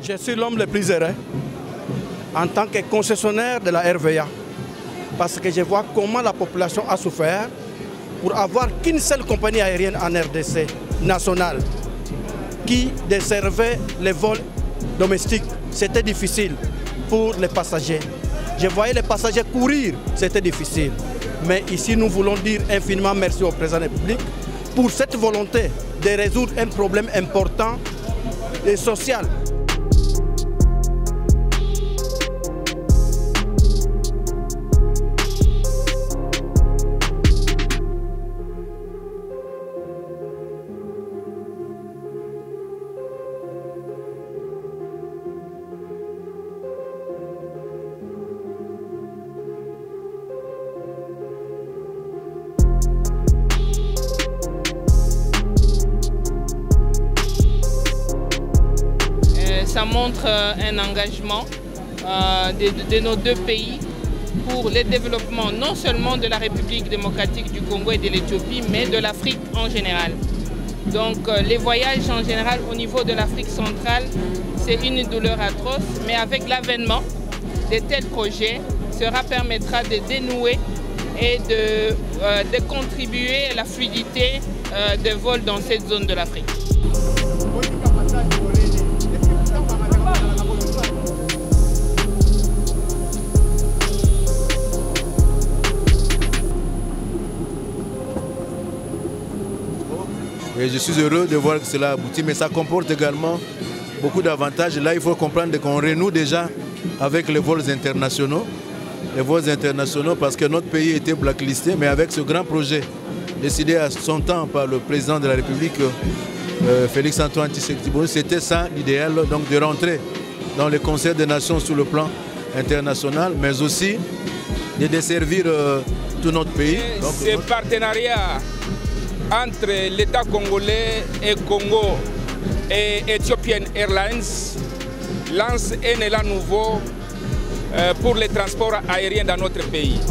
Je suis l'homme le plus heureux en tant que concessionnaire de la RVA parce que je vois comment la population a souffert pour avoir qu'une seule compagnie aérienne en RDC nationale qui desservait les vols domestiques. C'était difficile pour les passagers. Je voyais les passagers courir, c'était difficile. Mais ici, nous voulons dire infiniment merci au président de la République pour cette volonté de résoudre un problème important et social. Ça montre un engagement de nos deux pays pour le développement non seulement de la République démocratique du Congo et de l'Éthiopie, mais de l'Afrique en général. Donc les voyages en général au niveau de l'Afrique centrale, c'est une douleur atroce, mais avec l'avènement de tels projets, cela permettra de dénouer et de contribuer à la fluidité des vols dans cette zone de l'Afrique. Et je suis heureux de voir que cela aboutit, mais ça comporte également beaucoup d'avantages. Là, il faut comprendre qu'on renoue déjà avec les vols internationaux. Les vols internationaux parce que notre pays était blacklisté, mais avec ce grand projet décidé à son temps par le président de la République, Félix Antoine Tshisekedi, c'était ça l'idéal, donc de rentrer dans le concert des nations sur le plan international, mais aussi de desservir tout notre pays. Ce partenariat entre l'État congolais et Congo et Ethiopian Airlines lance un élan nouveau pour les transports aériens dans notre pays.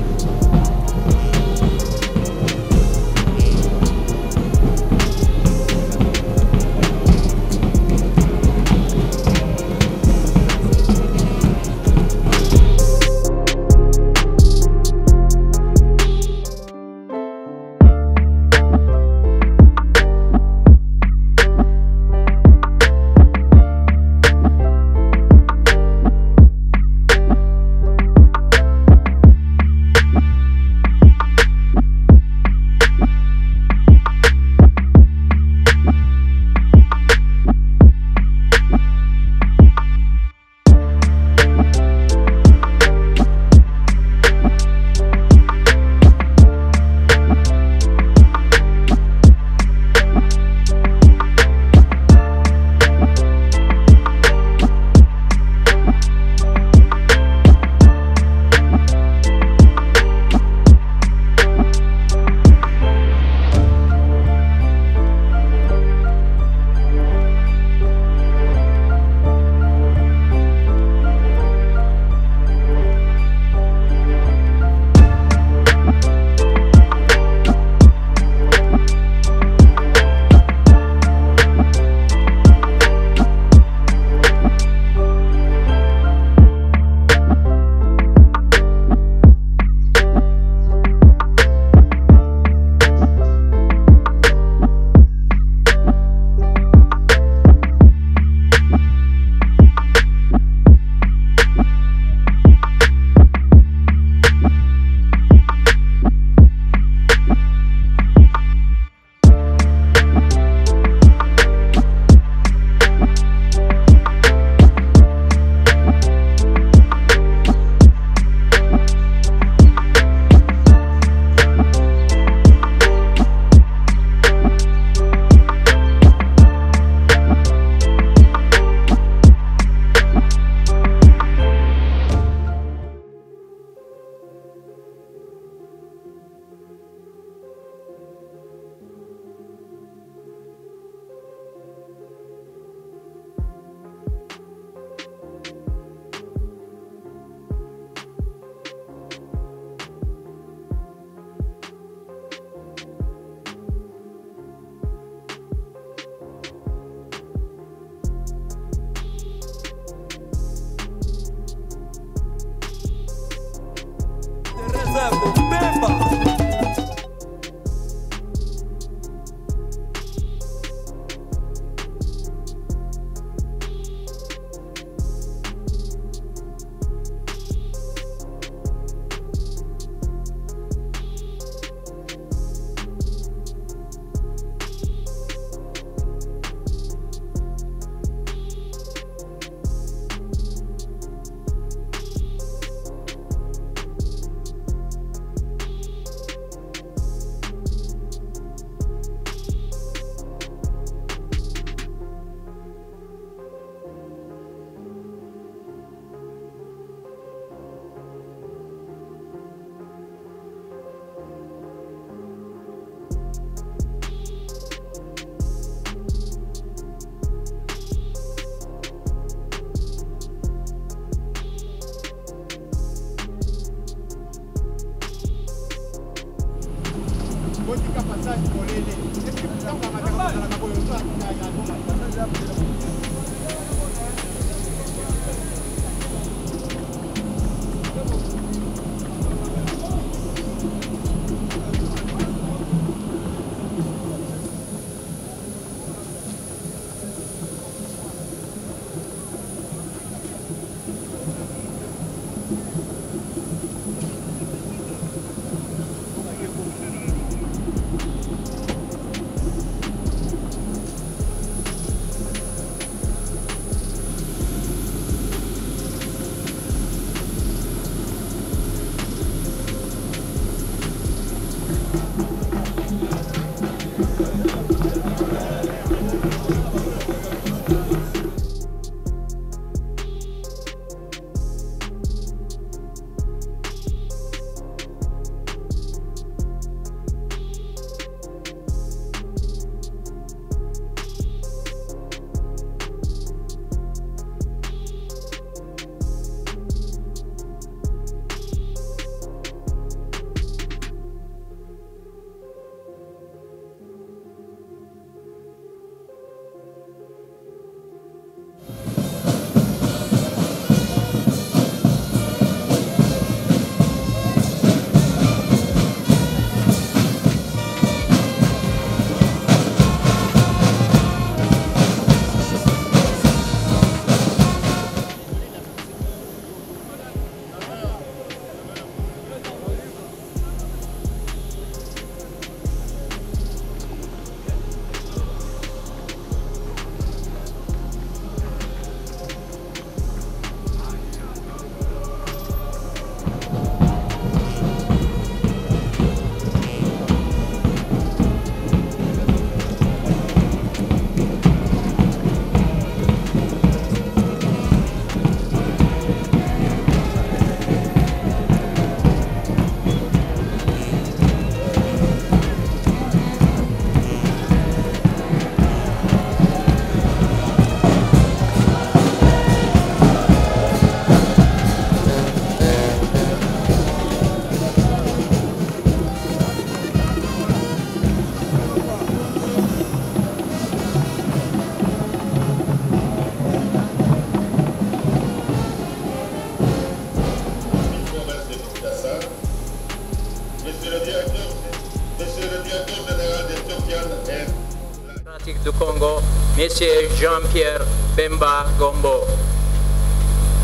Du Congo, Monsieur Jean-Pierre Bemba Gombo.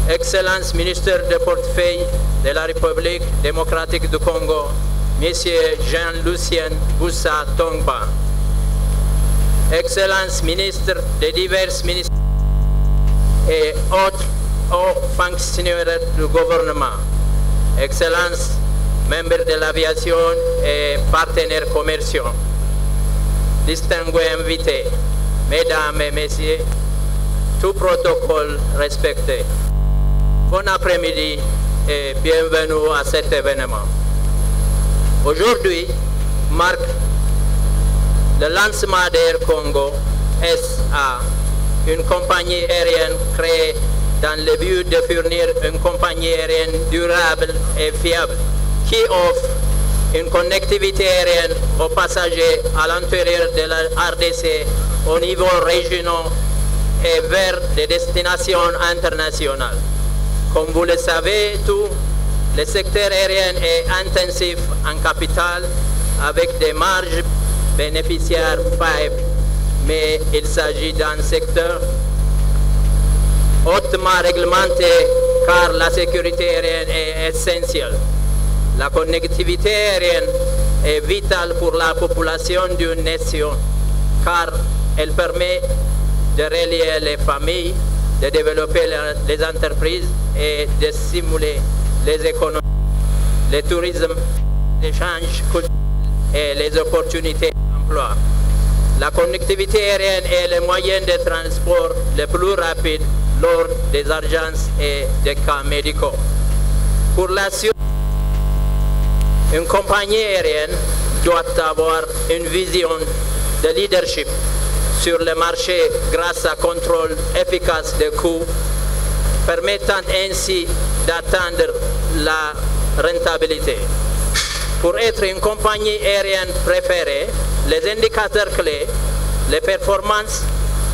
Excellence ministre de portefeuille de la République démocratique du Congo, Monsieur Jean-Lucien Boussa Tongba. Excellence ministre des divers ministères et autres hauts fonctionnaires du gouvernement. Excellence membres de l'aviation et partenaires commerciaux. Distingués invités, mesdames et messieurs, tout protocole respecté. Bon après-midi et bienvenue à cet événement. Aujourd'hui marque le lancement d'Air Congo SA, une compagnie aérienne créée dans le but de fournir une compagnie aérienne durable et fiable qui offre une connectivité aérienne aux passagers à l'intérieur de la RDC au niveau régional et vers des destinations internationales. Comme vous le savez tous, le secteur aérien est intensif en capital avec des marges bénéficiaires faibles, mais il s'agit d'un secteur hautement réglementé car la sécurité aérienne est essentielle. La connectivité aérienne est vitale pour la population d'une nation car elle permet de relier les familles, de développer les entreprises et de stimuler les économies, le tourisme, l'échange culturel et les opportunités d'emploi. La connectivité aérienne est le moyen de transport le plus rapide lors des urgences et des cas médicaux. Pour la suite, une compagnie aérienne doit avoir une vision de leadership sur le marché grâce à un contrôle efficace des coûts, permettant ainsi d'atteindre la rentabilité. Pour être une compagnie aérienne préférée, les indicateurs clés, les performances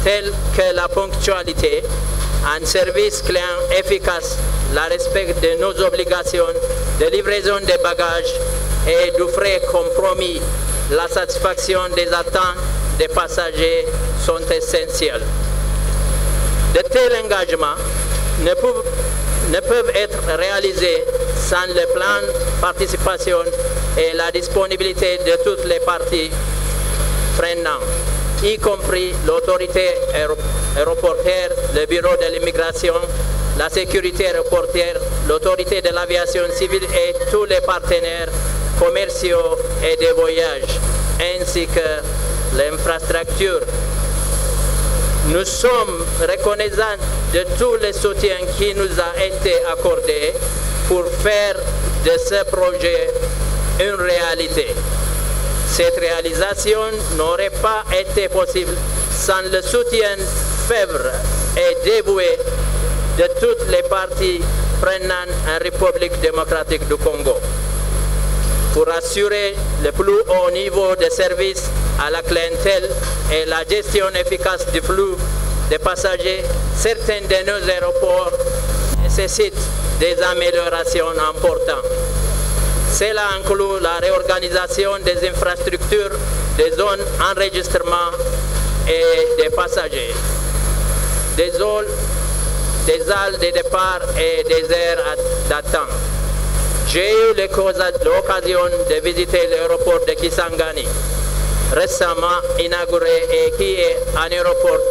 telles que la ponctualité, un service client efficace, le respect de nos obligations de livraison des bagages et du frais compromis, la satisfaction des attentes des passagers sont essentiels. De tels engagements ne peuvent être réalisés sans le plan de participation et la disponibilité de toutes les parties prenantes, y compris l'autorité aéroportuaire, le bureau de l'immigration, la sécurité aéroportuaire, l'autorité de l'aviation civile et tous les partenaires commerciaux et de voyage, ainsi que l'infrastructure. Nous sommes reconnaissants de tout le soutien qui nous a été accordé pour faire de ce projet une réalité. Cette réalisation n'aurait pas été possible sans le soutien fervent et dévoué de toutes les parties prenantes en République démocratique du Congo. Pour assurer le plus haut niveau de service à la clientèle et la gestion efficace du flux de passagers, certains de nos aéroports nécessitent des améliorations importantes. Cela inclut la réorganisation des infrastructures, des zones d'enregistrement et des passagers, des halles de départ et des aires d'attente. J'ai eu l'occasion de visiter l'aéroport de Kisangani, récemment inauguré et qui est un aéroport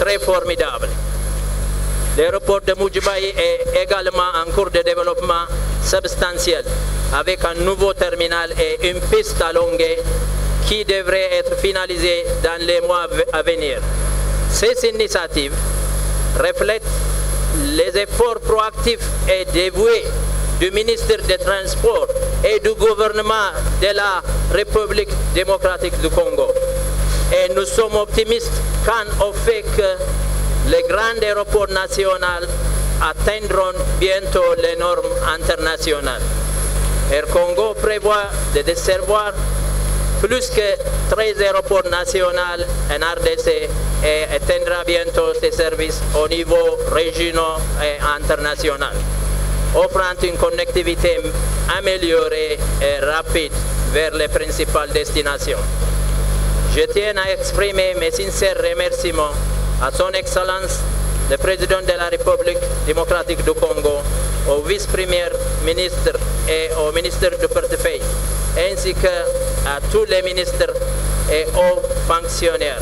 très formidable. L'aéroport de Mujimbai est également en cours de développement substantiel, avec un nouveau terminal et une piste à longueur qui devrait être finalisée dans les mois à venir. Ces initiatives reflètent les efforts proactifs et dévoués du ministère des Transports et du gouvernement de la République démocratique du Congo. Et nous sommes optimistes quant au fait que les grands aéroports nationaux atteindront bientôt les normes internationales. Air Congo prévoit de desservir plus que 13 aéroports nationaux en RDC et atteindra bientôt ses services au niveau régional et international, offrant une connectivité améliorée et rapide vers les principales destinations. Je tiens à exprimer mes sincères remerciements à son Excellence, le Président de la République démocratique du Congo, au vice-premier ministre et au ministre du portefeuille, ainsi qu'à tous les ministres et aux fonctionnaires.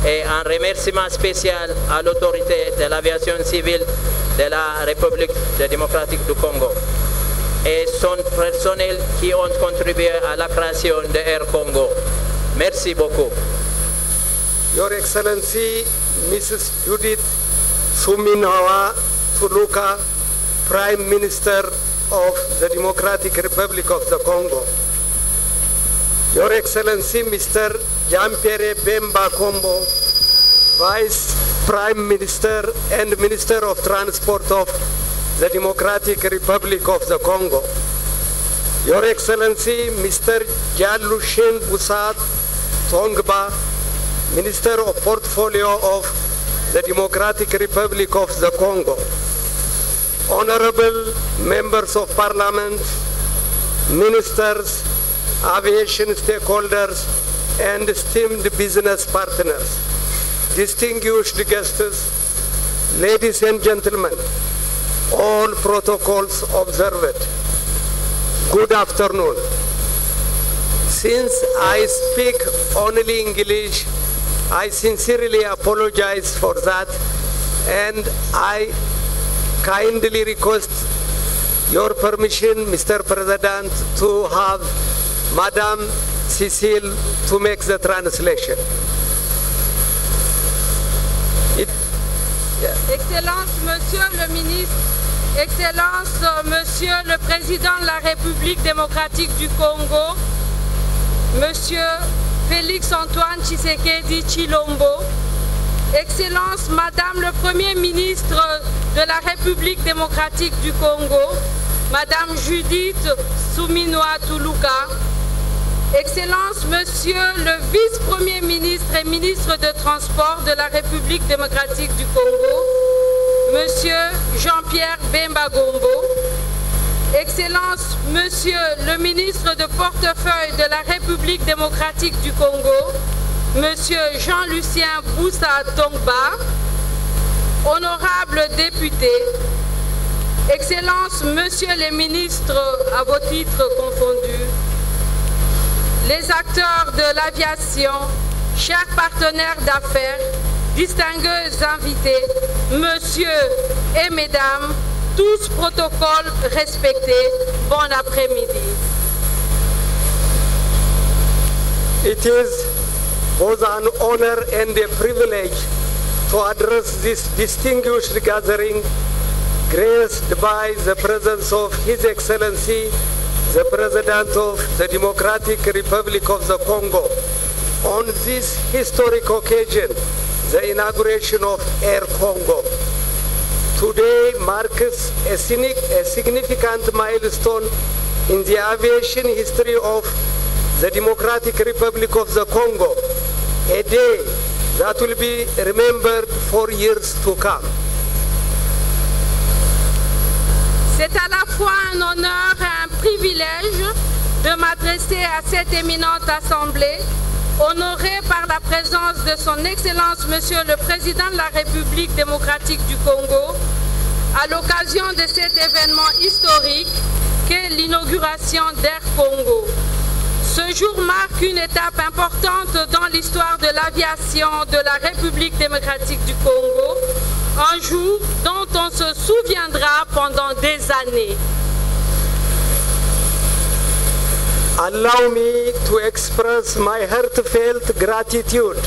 Et un remerciement spécial à l'autorité de l'aviation civile de la République démocratique du Congo et son personnel qui ont contribué à la création de Air Congo. Merci beaucoup. Your Excellency, Mrs. Judith Suminwa Tuluka, Prime Minister of the Democratic Republic of the Congo. Your Excellency, Mr. Jean-Pierre Bemba Kombo, Vice Prime Minister and Minister of Transport of the Democratic Republic of the Congo. Your Excellency, Mr. Jalushin Busat Tongba, Minister of Portfolio of the Democratic Republic of the Congo. Honorable Members of Parliament, Ministers, aviation stakeholders, and esteemed business partners, distinguished guests, ladies and gentlemen, all protocols observed. Good afternoon. Since I speak only English, I sincerely apologize for that, and I kindly request your permission, Mr. President, to have Madame Cécile to make the translation. Excellence, Monsieur le Ministre, Excellence, Monsieur le Président de la République démocratique du Congo, Monsieur Félix Antoine Tshisekedi Tshilombo, Excellence, Madame le Premier ministre de la République démocratique du Congo, Madame Judith Souminoa Toulouka, Excellences, Monsieur le Vice-Premier ministre et ministre de Transport de la République démocratique du Congo, Monsieur Jean-Pierre Bemba Gombo, Excellences, Monsieur le ministre de portefeuille de la République démocratique du Congo, Monsieur Jean-Lucien Boussa Tongba, honorables députés, Excellences, Messieurs les ministres à vos titres confondus, les acteurs de l'aviation, chers partenaires d'affaires, distingués invités, Messieurs et Mesdames, tous protocoles respectés, bon après-midi. It is both an honor and a privilege to address this distinguished gathering, graced by the presence of His Excellency, the President of the Democratic Republic of the Congo, on this historic occasion, the inauguration of Air Congo. Today marks a significant milestone in the aviation history of the Democratic Republic of the Congo, a day that will be remembered for years to come. C'est à la fois un honneur et un privilège de m'adresser à cette éminente assemblée, honorée par la présence de son Excellence Monsieur le Président de la République démocratique du Congo, à l'occasion de cet événement historique qu'est l'inauguration d'Air Congo. Ce jour marque une étape importante dans l'histoire de l'aviation de la République démocratique du Congo, un jour dont on se souviendra pendant des années. Allow me to express my heartfelt gratitude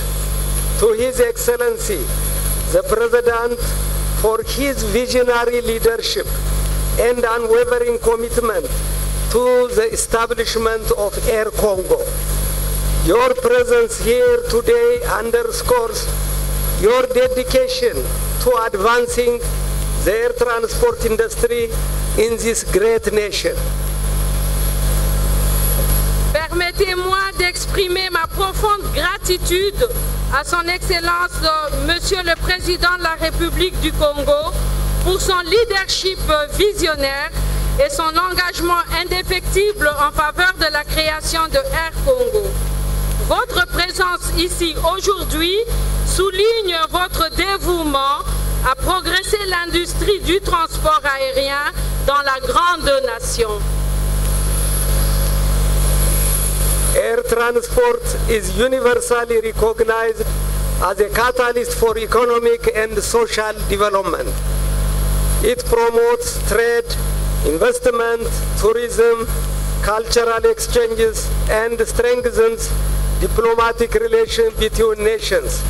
to His Excellency, the President, for his visionary leadership and unwavering commitment to the establishment of Air Congo. Your presence here today underscores your dedication to advancing the air transport industry in this great nation. Permettez-moi d'exprimer ma profonde gratitude à son Excellence Monsieur le Président de la République du Congo pour son leadership visionnaire et son engagement indéfectible en faveur de la création de Air Congo. Votre présence ici aujourd'hui souligne votre dévouement à progresser l'industrie du transport aérien dans la grande nation. Air transport is universally recognized as a catalyst for economic and social development. It promotes trade, investment, tourism, cultural exchanges, and strengthens diplomatic relations between nations.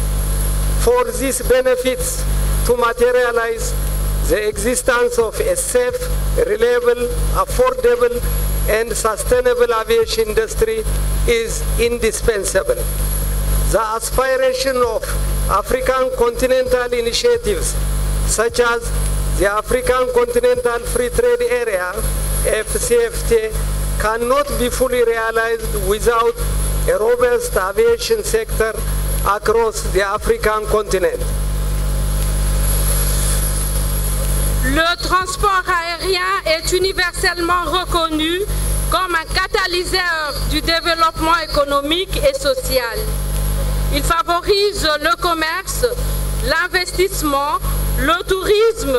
For these benefits to materialize, the existence of a safe, reliable, affordable, and sustainable aviation industry is indispensable. The aspiration of African continental initiatives, such as the African Continental Free Trade Area, AfCFTA, cannot be fully realized without a robust aviation sector across the African continent. Le transport aérien est universellement reconnu comme un catalyseur du développement économique et social. Il favorise le commerce, l'investissement, le tourisme,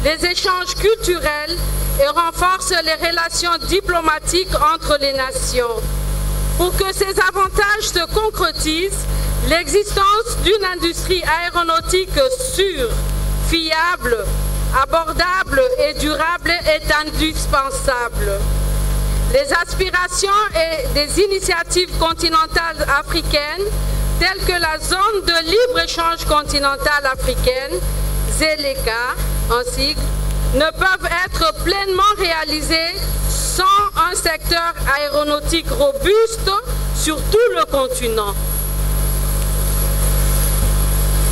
les échanges culturels et renforce les relations diplomatiques entre les nations. Pour que ces avantages se concrétisent, l'existence d'une industrie aéronautique sûre, fiable, abordable et durable est indispensable. Les aspirations et des initiatives continentales africaines, telles que la zone de libre-échange continentale africaine, ZLECA en sigle, ne peuvent être pleinement réalisées sans un secteur aéronautique robuste sur tout le continent.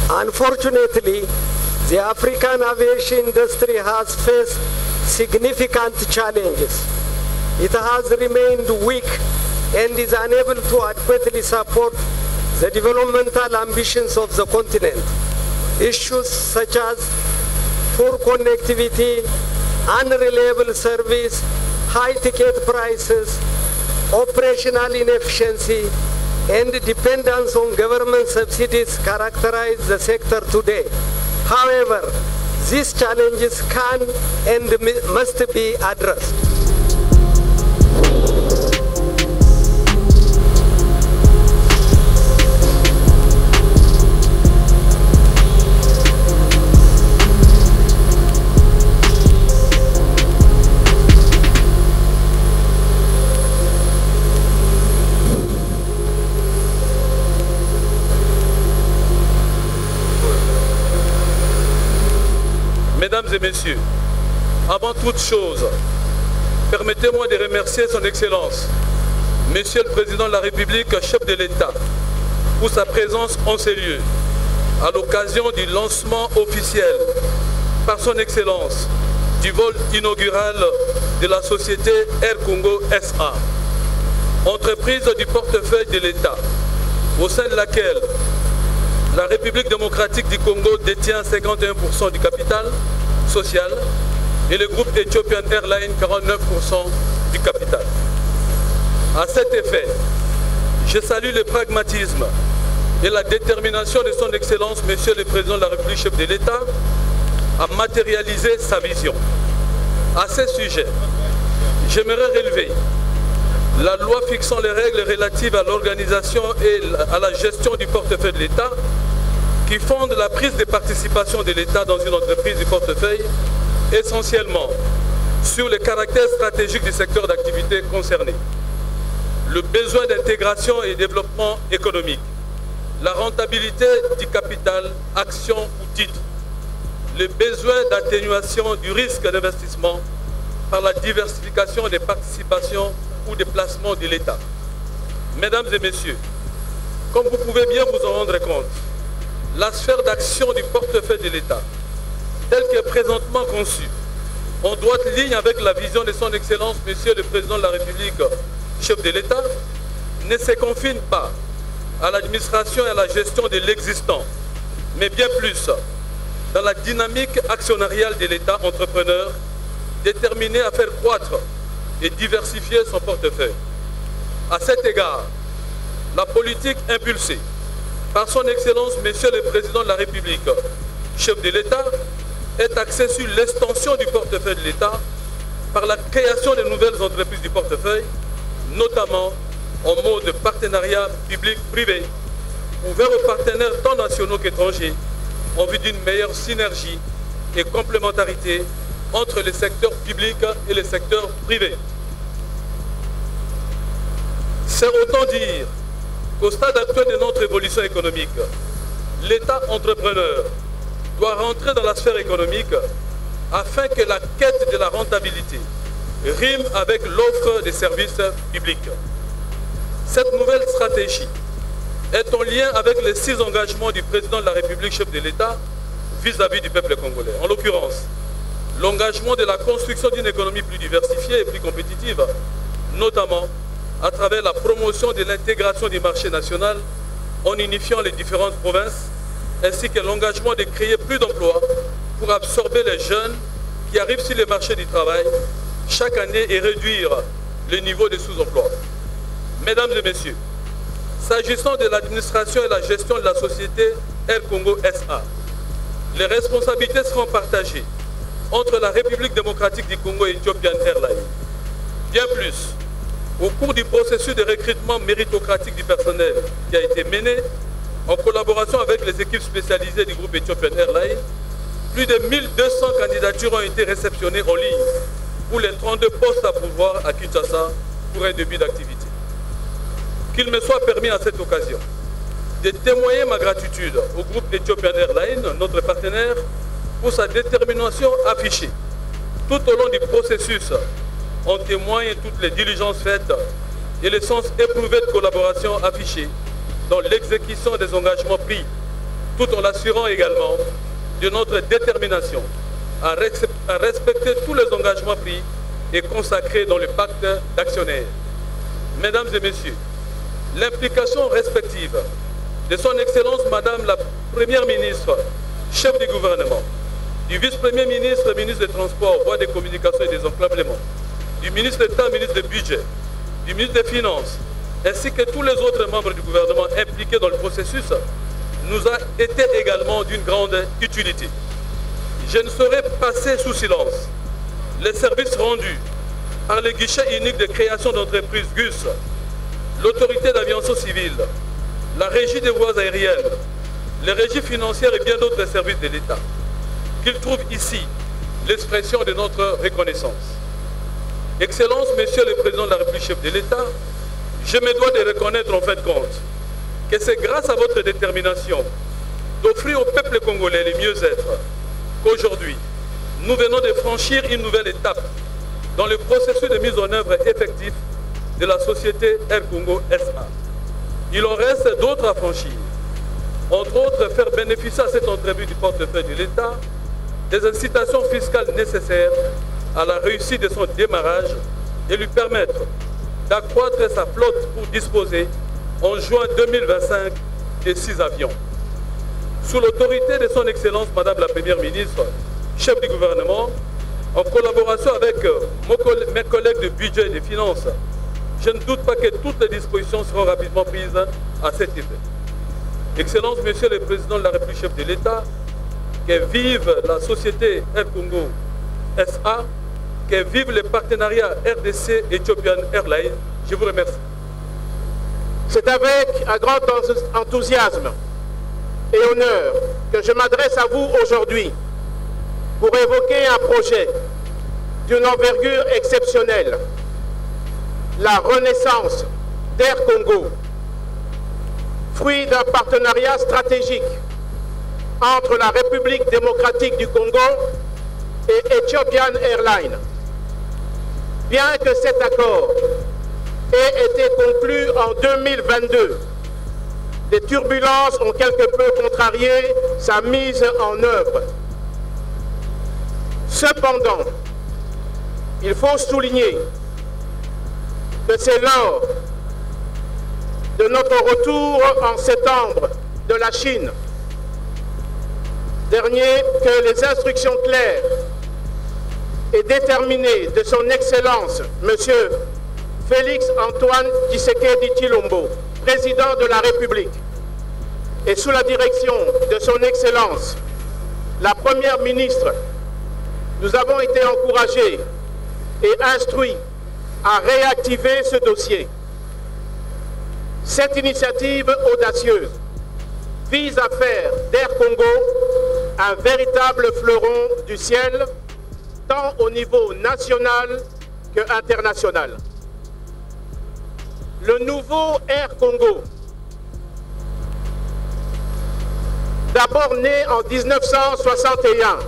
Unfortunately, the African aviation industry has faced significant challenges. It has remained weak and is unable to adequately support the developmental ambitions of the continent. Issues such as poor connectivity, unreliable service, high ticket prices, operational inefficiency, and dependence on government subsidies characterize the sector today. However, these challenges can and must be addressed. Mesdames et messieurs, avant toute chose, permettez-moi de remercier son Excellence, Monsieur le Président de la République, chef de l'État, pour sa présence en ces lieux, à l'occasion du lancement officiel par son Excellence du vol inaugural de la société Air Congo SA, entreprise du portefeuille de l'État, au sein de laquelle la République démocratique du Congo détient 51% du capital social et le groupe Ethiopian Airlines 49% du capital. À cet effet, je salue le pragmatisme et la détermination de son Excellence, Monsieur le Président de la République, chef de l'État, à matérialiser sa vision. À ce sujet, j'aimerais relever la loi fixant les règles relatives à l'organisation et à la gestion du portefeuille de l'État, qui fonde la prise de participation de l'État dans une entreprise du portefeuille, essentiellement sur le caractère stratégique du secteur d'activité concerné, le besoin d'intégration et développement économique, la rentabilité du capital, action ou titre, le besoin d'atténuation du risque d'investissement par la diversification des participations ou des placements de l'État. Mesdames et messieurs, comme vous pouvez bien vous en rendre compte, la sphère d'action du portefeuille de l'État, telle qu'elle est présentement conçue, en droite ligne avec la vision de son Excellence, Monsieur le Président de la République, chef de l'État, ne se confine pas à l'administration et à la gestion de l'existant, mais bien plus dans la dynamique actionnariale de l'État entrepreneur, déterminé à faire croître et diversifier son portefeuille. À cet égard, la politique impulsée par son Excellence, Monsieur le Président de la République, chef de l'État, est axée sur l'extension du portefeuille de l'État par la création de nouvelles entreprises du portefeuille, notamment en mode partenariat public-privé, ouvert aux partenaires tant nationaux qu'étrangers, en vue d'une meilleure synergie et complémentarité entre les secteurs publics et les secteurs privés. C'est autant dire qu'au stade actuel de notre évolution économique, l'État entrepreneur doit rentrer dans la sphère économique afin que la quête de la rentabilité rime avec l'offre des services publics. Cette nouvelle stratégie est en lien avec les 6 engagements du président de la République, chef de l'État, vis-à-vis du peuple congolais. En l'occurrence, l'engagement de la construction d'une économie plus diversifiée et plus compétitive, notamment à travers la promotion de l'intégration du marché national en unifiant les différentes provinces, ainsi que l'engagement de créer plus d'emplois pour absorber les jeunes qui arrivent sur le marché du travail chaque année et réduire le niveau de sous-emploi. Mesdames et messieurs, s'agissant de l'administration et la gestion de la société Air Congo SA, les responsabilités seront partagées entre la République démocratique du Congo et Ethiopian Airlines. Bien plus, au cours du processus de recrutement méritocratique du personnel qui a été mené en collaboration avec les équipes spécialisées du groupe Ethiopian Airlines, plus de 1200 candidatures ont été réceptionnées en ligne pour les 32 postes à pourvoir à Kinshasa pour un début d'activité. Qu'il me soit permis à cette occasion de témoigner ma gratitude au groupe Ethiopian Airlines, notre partenaire, pour sa détermination affichée tout au long du processus. En témoignent toutes les diligences faites et le sens éprouvé de collaboration affiché dans l'exécution des engagements pris, tout en l'assurant également de notre détermination à à respecter tous les engagements pris et consacrés dans le pacte d'actionnaires. Mesdames et messieurs, l'implication respective de son Excellence Madame la Première ministre, chef du gouvernement, du vice-premier ministre, ministre des Transports, voies des communications et des enclavements, du ministre d'État, ministre du Budget, du ministre des Finances, ainsi que tous les autres membres du gouvernement impliqués dans le processus, nous a été également d'une grande utilité. Je ne saurais passer sous silence les services rendus par le guichet unique de création d'entreprises GUS, l'autorité d'aviation civile, la régie des voies aériennes, les régies financières et bien d'autres services de l'État, qu'ils trouvent ici l'expression de notre reconnaissance. Excellence, Monsieur le Président de la République, chef de l'État, je me dois de reconnaître en fin de compte que c'est grâce à votre détermination d'offrir au peuple congolais le mieux-être qu'aujourd'hui, nous venons de franchir une nouvelle étape dans le processus de mise en œuvre effectif de la société Air Congo SA. Il en reste d'autres à franchir. Entre autres, faire bénéficier à cette entreprise du portefeuille de l'État des incitations fiscales nécessaires à la réussite de son démarrage et lui permettre d'accroître sa flotte pour disposer en juin 2025 de 6 avions. Sous l'autorité de son Excellence Madame la Première ministre, chef du gouvernement, en collaboration avec mes collègues de budget et de finances, je ne doute pas que toutes les dispositions seront rapidement prises à cet effet. Excellence, Monsieur le Président de la République, chef de l'État, que vive la société Air Congo SA, que vive le partenariat RDC Ethiopian Airlines. Je vous remercie. C'est avec un grand enthousiasme et honneur que je m'adresse à vous aujourd'hui pour évoquer un projet d'une envergure exceptionnelle, la renaissance d'Air Congo, fruit d'un partenariat stratégique entre la République démocratique du Congo et Ethiopian Airlines. Bien que cet accord ait été conclu en 2022, des turbulences ont quelque peu contrarié sa mise en œuvre. Cependant, il faut souligner que c'est lors de notre retour en septembre de la Chine dernier que les instructions claires et déterminées de son Excellence, M. Félix Antoine Tshisekedi Tshilombo, président de la République, et sous la direction de son Excellence, la Première ministre, nous avons été encouragés et instruits à réactiver ce dossier. Cette initiative audacieuse vise à faire d'Air Congo un véritable fleuron du ciel, tant au niveau national que international. Le nouveau Air Congo, d'abord né en 1961,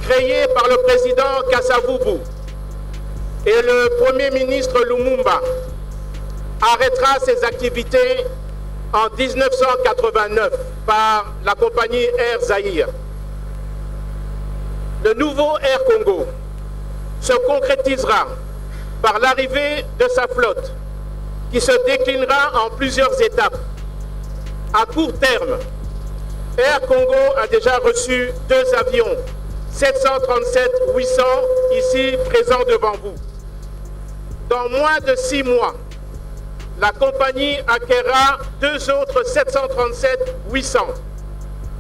créé par le président Kasavubu et le Premier ministre Lumumba, arrêtera ses activités en 1989 par la compagnie Air Zaïre. Le nouveau Air Congo se concrétisera par l'arrivée de sa flotte qui se déclinera en plusieurs étapes. À court terme, Air Congo a déjà reçu 2 avions 737-800 ici présents devant vous. Dans moins de 6 mois, la compagnie acquérera 2 autres 737-800,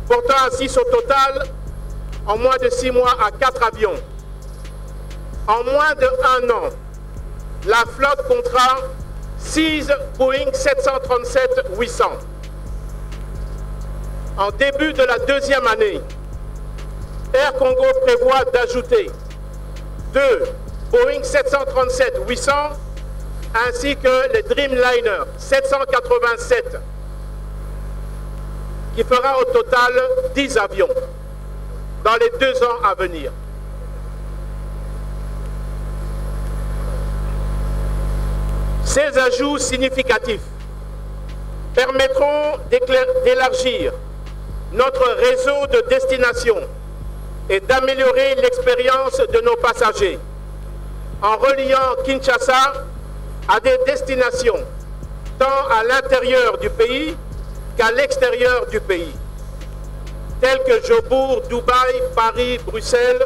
portant ainsi son total en moins de 6 mois à 4 avions. En moins de 1 an, la flotte comptera 6 Boeing 737-800. En début de la 2e année, Air Congo prévoit d'ajouter 2 Boeing 737-800 ainsi que les Dreamliner 787 qui fera au total 10 avions dans les 2 ans à venir. Ces ajouts significatifs permettront d'élargir notre réseau de destination et d'améliorer l'expérience de nos passagers en reliant Kinshasa à des destinations tant à l'intérieur du pays qu'à l'extérieur du pays, tels que Jobour, Dubaï, Paris, Bruxelles,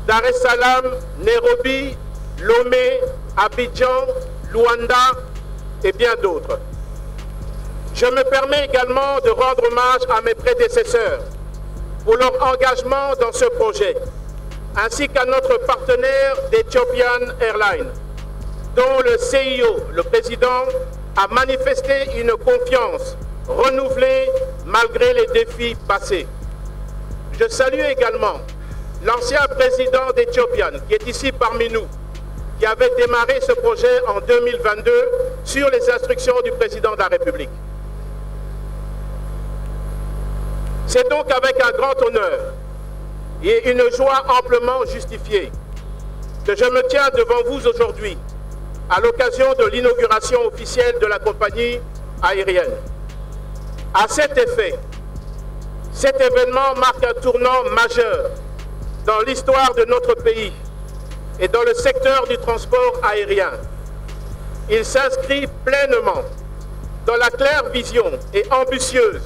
Dar es Salaam, Nairobi, Lomé, Abidjan, Luanda et bien d'autres. Je me permets également de rendre hommage à mes prédécesseurs pour leur engagement dans ce projet, ainsi qu'à notre partenaire d'Ethiopian Airlines, dont le CIO, le président, a manifesté une confiance renouvelée malgré les défis passés. Je salue également l'ancien président d'Ethiopian, qui est ici parmi nous, qui avait démarré ce projet en 2022 sur les instructions du président de la République. C'est donc avec un grand honneur et une joie amplement justifiée que je me tiens devant vous aujourd'hui à l'occasion de l'inauguration officielle de la compagnie aérienne. À cet effet, cet événement marque un tournant majeur dans l'histoire de notre pays et dans le secteur du transport aérien. Il s'inscrit pleinement dans la claire vision et ambitieuse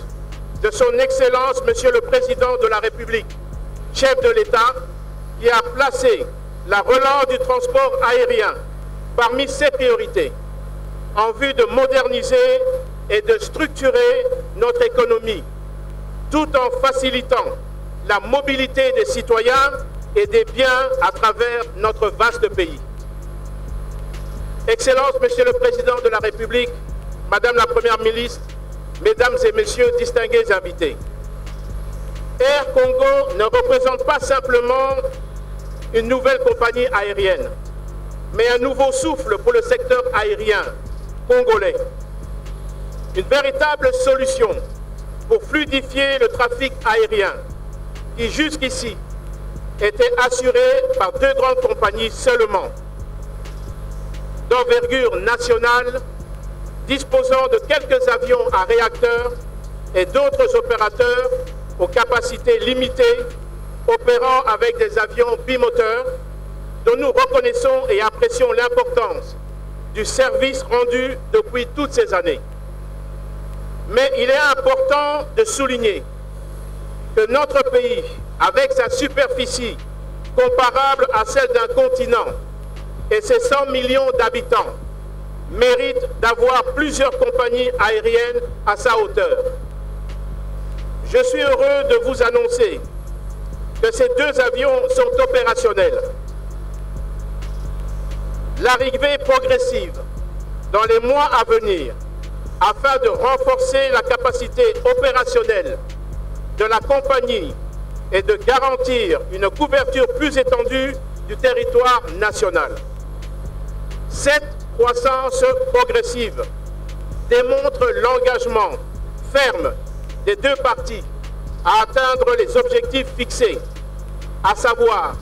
de son Excellence, Monsieur le Président de la République, chef de l'État, qui a placé la relance du transport aérien parmi ses priorités, en vue de moderniser et de structurer notre économie, tout en facilitant la mobilité des citoyens et des biens à travers notre vaste pays. Excellence, Monsieur le Président de la République, Madame la Première ministre, Mesdames et Messieurs, distingués invités, Air Congo ne représente pas simplement une nouvelle compagnie aérienne, mais un nouveau souffle pour le secteur aérien congolais. Une véritable solution pour fluidifier le trafic aérien qui jusqu'ici était assuré par deux grandes compagnies seulement, d'envergure nationale, disposant de quelques avions à réacteurs et d'autres opérateurs aux capacités limitées, opérant avec des avions bimoteurs, dont nous reconnaissons et apprécions l'importance du service rendu depuis toutes ces années. Mais il est important de souligner que notre pays, avec sa superficie comparable à celle d'un continent et ses 100 millions d'habitants, mérite d'avoir plusieurs compagnies aériennes à sa hauteur. Je suis heureux de vous annoncer que ces deux avions sont opérationnels. L'arrivée progressive dans les mois à venir afin de renforcer la capacité opérationnelle de la compagnie et de garantir une couverture plus étendue du territoire national. Cette croissance progressive démontre l'engagement ferme des deux parties à atteindre les objectifs fixés, à savoir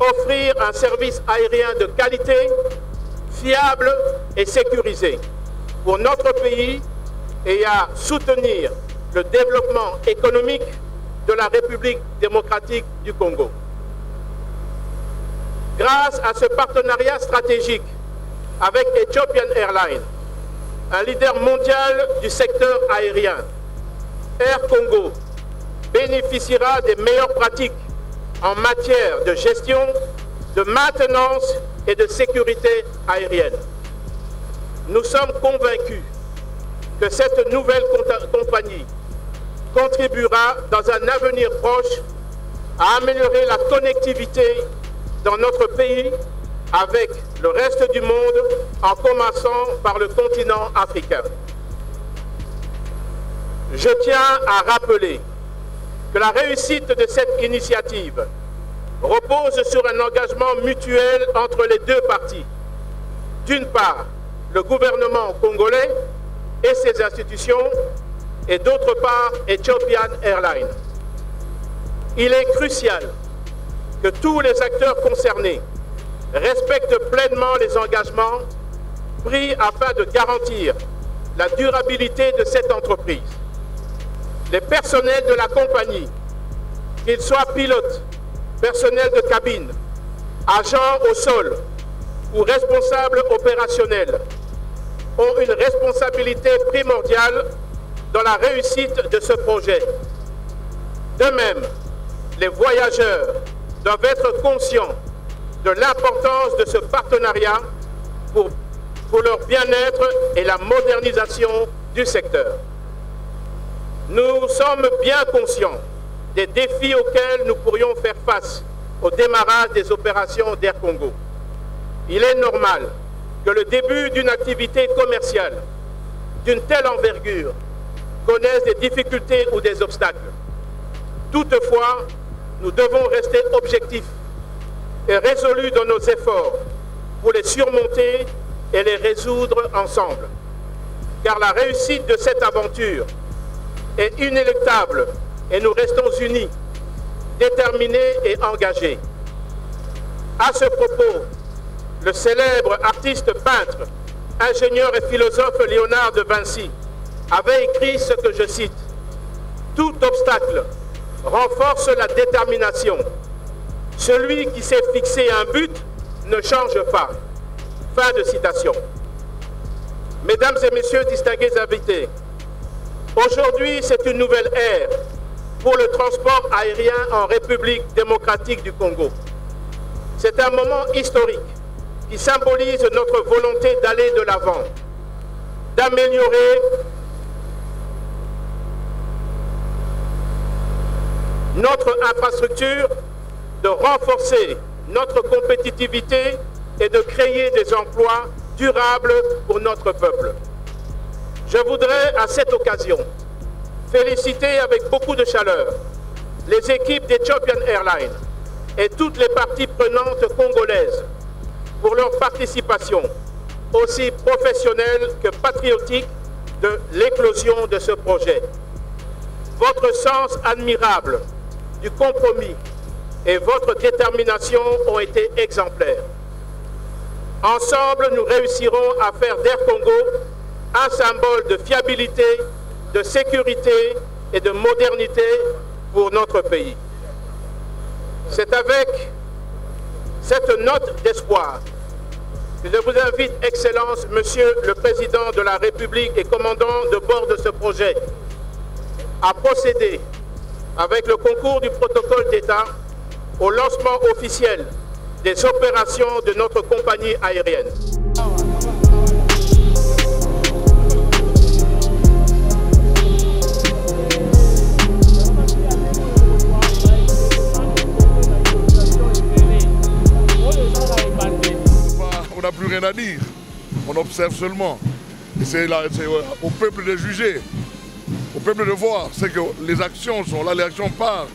offrir un service aérien de qualité, fiable et sécurisé pour notre pays et à soutenir le développement économique de la République démocratique du Congo. Grâce à ce partenariat stratégique avec Ethiopian Airlines, un leader mondial du secteur aérien, Air Congo bénéficiera des meilleures pratiques en matière de gestion, de maintenance et de sécurité aérienne. Nous sommes convaincus que cette nouvelle compagnie contribuera dans un avenir proche à améliorer la connectivité dans notre pays avec le reste du monde, en commençant par le continent africain. Je tiens à rappeler que la réussite de cette initiative repose sur un engagement mutuel entre les deux parties. D'une part, le gouvernement congolais et ses institutions, et d'autre part, Ethiopian Airlines. Il est crucial que tous les acteurs concernés respectent pleinement les engagements pris afin de garantir la durabilité de cette entreprise. Les personnels de la compagnie qu'ils soient pilotes, personnel de cabine, agents au sol ou responsables opérationnels, ont une responsabilité primordiale dans la réussite de ce projet. De même, les voyageurs doivent être conscients de l'importance de ce partenariat pour leur bien-être et la modernisation du secteur. Nous sommes bien conscients des défis auxquels nous pourrions faire face au démarrage des opérations d'Air Congo. Il est normal que le début d'une activité commerciale d'une telle envergure connaisse des difficultés ou des obstacles. Toutefois, nous devons rester objectifs et résolus dans nos efforts pour les surmonter et les résoudre ensemble. Car la réussite de cette aventure est inéluctable et nous restons unis, déterminés et engagés. À ce propos, le célèbre artiste peintre, ingénieur et philosophe Léonard de Vinci avait écrit ce que je cite: « Tout obstacle renforce la détermination. Celui qui s'est fixé un but ne change pas. » Fin de citation. Mesdames et messieurs distingués invités, aujourd'hui c'est une nouvelle ère pour le transport aérien en République démocratique du Congo. C'est un moment historique qui symbolise notre volonté d'aller de l'avant, d'améliorer notre infrastructure, de renforcer notre compétitivité et de créer des emplois durables pour notre peuple. Je voudrais à cette occasion féliciter avec beaucoup de chaleur les équipes d'Ethiopian Airlines et toutes les parties prenantes congolaises pour leur participation, aussi professionnelle que patriotique, de l'éclosion de ce projet. Votre sens admirable du compromis et votre détermination ont été exemplaires. Ensemble, nous réussirons à faire d'Air Congo un symbole de fiabilité, de sécurité et de modernité pour notre pays. C'est avec cette note d'espoir que je vous invite, Excellence, Monsieur le Président de la République et commandant de bord de ce projet, à procéder, avec le concours du protocole d'État, au lancement officiel des opérations de notre compagnie aérienne. On n'a plus rien à dire, on observe seulement. Et c'est au peuple de juger, au peuple de voir. C'est que les actions sont là, les actions partent.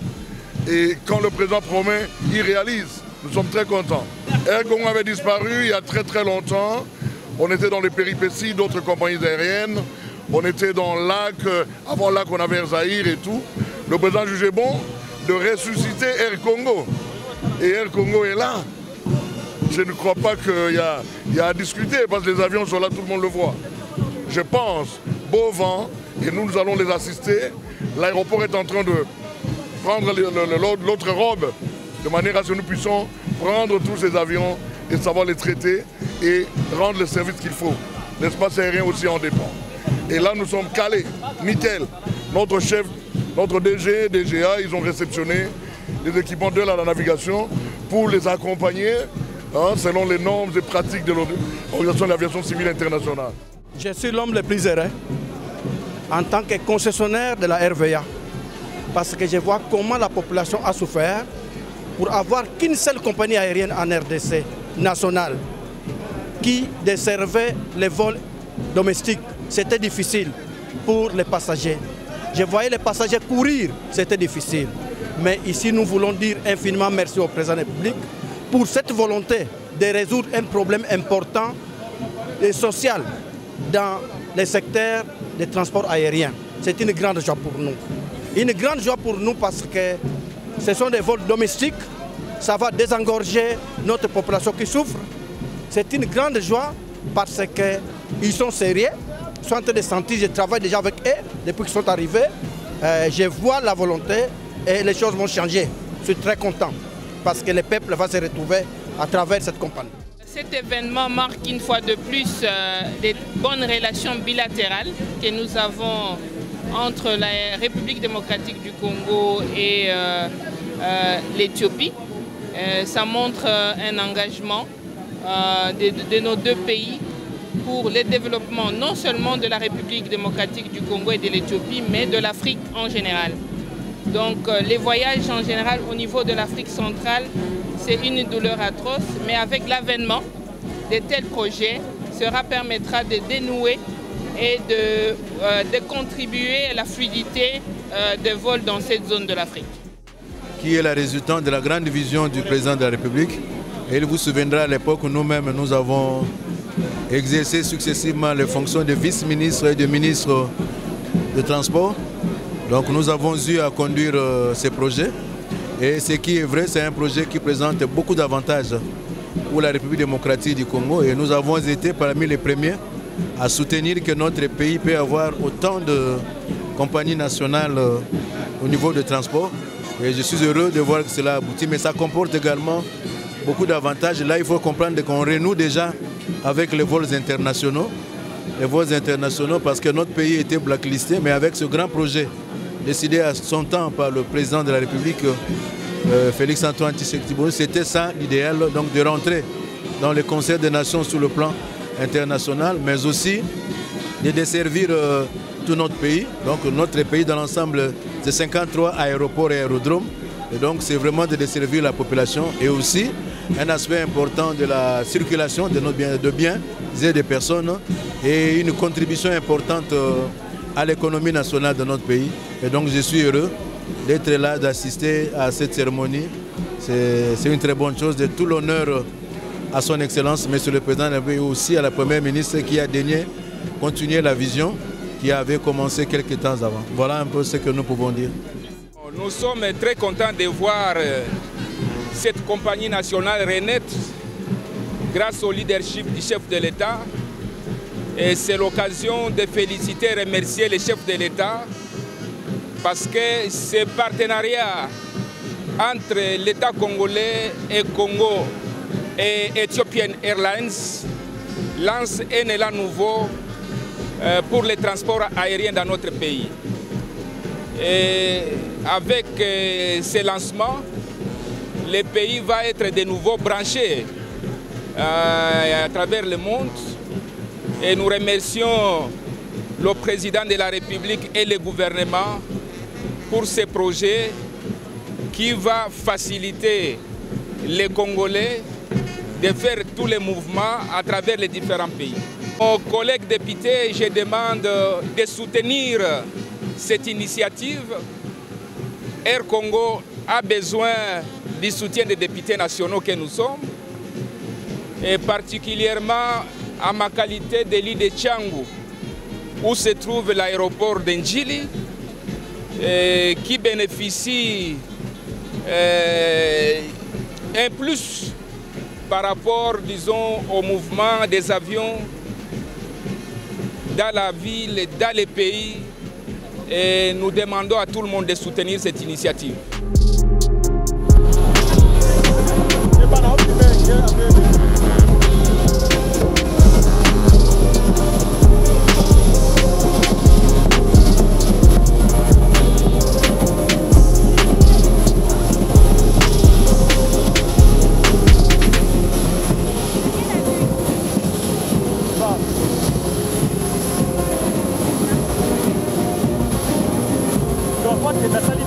Et quand le président promet, il réalise. Nous sommes très contents. Air Congo avait disparu il y a très longtemps. On était dans les péripéties d'autres compagnies aériennes. On était dans lac, avant lac on avait Air Zaïre et tout. Le président jugeait bon de ressusciter Air Congo. Et Air Congo est là. Je ne crois pas qu'il y a à discuter parce que les avions sont là, tout le monde le voit. Je pense, beau vent, et nous allons les assister. L'aéroport est en train de prendre l'autre robe de manière à ce que nous puissions prendre tous ces avions et savoir les traiter et rendre le service qu'il faut. L'espace aérien aussi en dépend. Et là, nous sommes calés, nickel. Notre chef, notre DG, DGA, ils ont réceptionné les équipements de la navigation pour les accompagner selon les normes et pratiques de l'Organisation de l'aviation civile internationale. Je suis l'homme le plus heureux en tant que concessionnaire de la RVA parce que je vois comment la population a souffert pour avoir qu'une seule compagnie aérienne en RDC nationale qui desservait les vols domestiques. C'était difficile pour les passagers. Je voyais les passagers courir, c'était difficile. Mais ici, nous voulons dire infiniment merci au président de la République pour cette volonté de résoudre un problème important et social dans le secteur des transports aériens. C'est une grande joie pour nous. Une grande joie pour nous parce que ce sont des vols domestiques, ça va désengorger notre population qui souffre. C'est une grande joie parce qu'ils sont sérieux, ils sont en train de sentir, je travaille déjà avec eux depuis qu'ils sont arrivés. Je vois la volonté et les choses vont changer. Je suis très content parce que le peuple va se retrouver à travers cette compagnie. Cet événement marque une fois de plus les bonnes relations bilatérales que nous avons entre la République démocratique du Congo et l'Éthiopie. Ça montre un engagement de nos deux pays pour le développement non seulement de la République démocratique du Congo et de l'Éthiopie, mais de l'Afrique en général. Donc les voyages en général au niveau de l'Afrique centrale, c'est une douleur atroce, mais avec l'avènement de tels projets, cela permettra de dénouer et de contribuer à la fluidité des vols dans cette zone de l'Afrique. Qui est la résultante de la grande vision du président de la République. Et il vous souviendra à l'époque où nous-mêmes nous avons exercé successivement les fonctions de vice-ministre et de ministre de transport. Donc nous avons eu à conduire ces projets. Et ce qui est vrai, c'est un projet qui présente beaucoup d'avantages pour la République démocratique du Congo. Et nous avons été parmi les premiers à soutenir que notre pays peut avoir autant de compagnies nationales au niveau du transport. Et je suis heureux de voir que cela aboutit, mais ça comporte également beaucoup d'avantages. Là, il faut comprendre qu'on renoue déjà avec les vols internationaux. Les vols internationaux parce que notre pays était blacklisté, mais avec ce grand projet décidé à son temps par le président de la République, Félix Antoine Tshisekedi, c'était ça l'idéal, donc de rentrer dans le concert des nations sur le plan international, mais aussi de desservir tout notre pays, donc notre pays dans l'ensemble de 53 aéroports et aérodromes. Et donc c'est vraiment de desservir la population et aussi un aspect important de la circulation de nos biens et des personnes et une contribution importante à l'économie nationale de notre pays. Et donc je suis heureux d'être là, d'assister à cette cérémonie. C'est une très bonne chose, de tout l'honneur à son Excellence, Monsieur le Président, et aussi à la Première ministre qui a daigné continuer la vision qui avait commencé quelques temps avant. Voilà un peu ce que nous pouvons dire. Nous sommes très contents de voir cette compagnie nationale renaître grâce au leadership du chef de l'État. Et c'est l'occasion de féliciter et remercier le chef de l'État parce que ce partenariat entre l'État congolais et Congo et Ethiopian Airlines lance un élan nouveau pour les transports aériens dans notre pays. Et avec ce lancement, le pays va être de nouveau branché à travers le monde. Et nous remercions le président de la République et le gouvernement pour ce projet qui va faciliter les Congolais de faire tous les mouvements à travers les différents pays. Aux collègues députés, je demande de soutenir cette initiative. Air Congo a besoin du soutien des députés nationaux que nous sommes, et particulièrement à ma qualité d'élu de Tchangou, où se trouve l'aéroport d'Ndjili, qui bénéficie un plus par rapport, disons, au mouvement des avions dans la ville et dans les pays. Et nous demandons à tout le monde de soutenir cette initiative. Je crois que c'est la salle